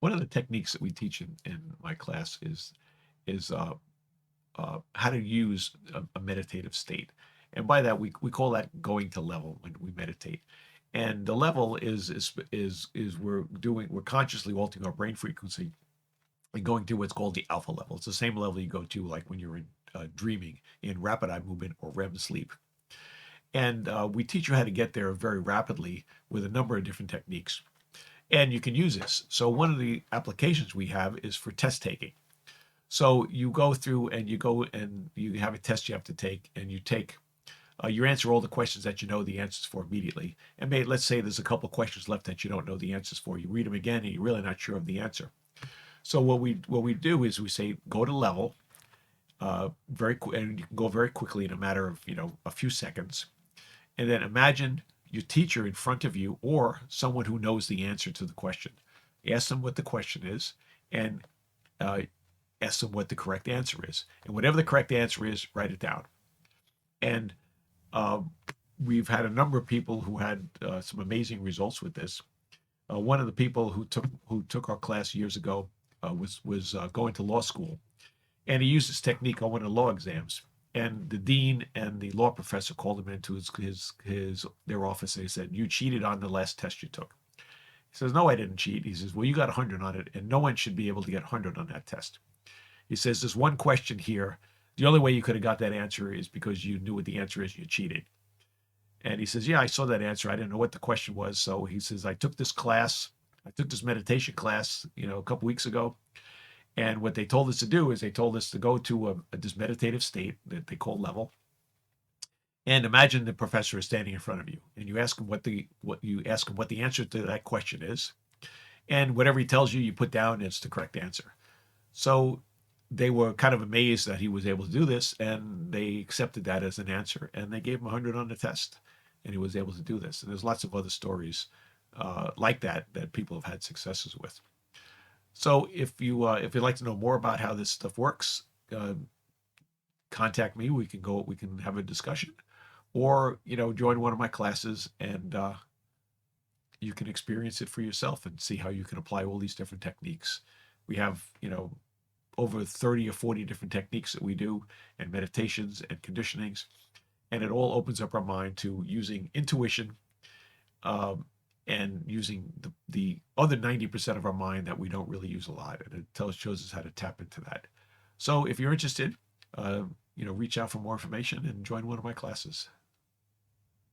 One of the techniques that we teach in my class is how to use a meditative state. And by that, we call that going to level when we meditate. And the level is we're consciously altering our brain frequency and going to what's called the alpha level. It's the same level you go to like when you're in dreaming in rapid eye movement or REM sleep. And we teach you how to get there very rapidly with a number of different techniques. And you can use this. So one of the applications we have is for test taking. So you go through and you have a test you have to take, and you answer all the questions that you know the answers for immediately. And let's say there's a couple questions left that you don't know the answers for. You read them again, and you're really not sure of the answer. So what we do is we say go to level, and you can go very quickly in a matter of a few seconds, and then imagine your teacher in front of you or someone who knows the answer to the question. Ask them what the question is, and uh, ask them what the correct answer is. And whatever the correct answer is, write it down. And uh, we've had a number of people who had some amazing results with this. One of the people who took our class years ago was going to law school, and he used this technique on one of the law exams. And the dean and the law professor called him into their office, and he said, "You cheated on the last test you took." He says, "No, I didn't cheat." He says, "Well, you got 100 on it, and no one should be able to get 100 on that test." He says, "There's one question here. The only way you could have got that answer is because you knew what the answer is. You cheated." And he says, "Yeah, I saw that answer. I didn't know what the question was." So he says, I took this meditation class, a couple weeks ago. And what they told us to do is they told us to go to this meditative state that they call level. And imagine the professor is standing in front of you, and you ask him what the answer to that question is, and whatever he tells you, you put down it's the correct answer. So they were kind of amazed that he was able to do this, and they accepted that as an answer, and they gave him 100 on the test, and he was able to do this. And there's lots of other stories like that people have had successes with. So if you'd like to know more about how this stuff works, uh, contact me. We can have a discussion, or join one of my classes, and you can experience it for yourself and see how you can apply all these different techniques. We have over 30 or 40 different techniques that we do, and meditations and conditionings, and it all opens up our mind to using intuition, um, and using the other 90% of our mind that we don't really use a lot. And it shows us how to tap into that. So if you're interested, reach out for more information and join one of my classes.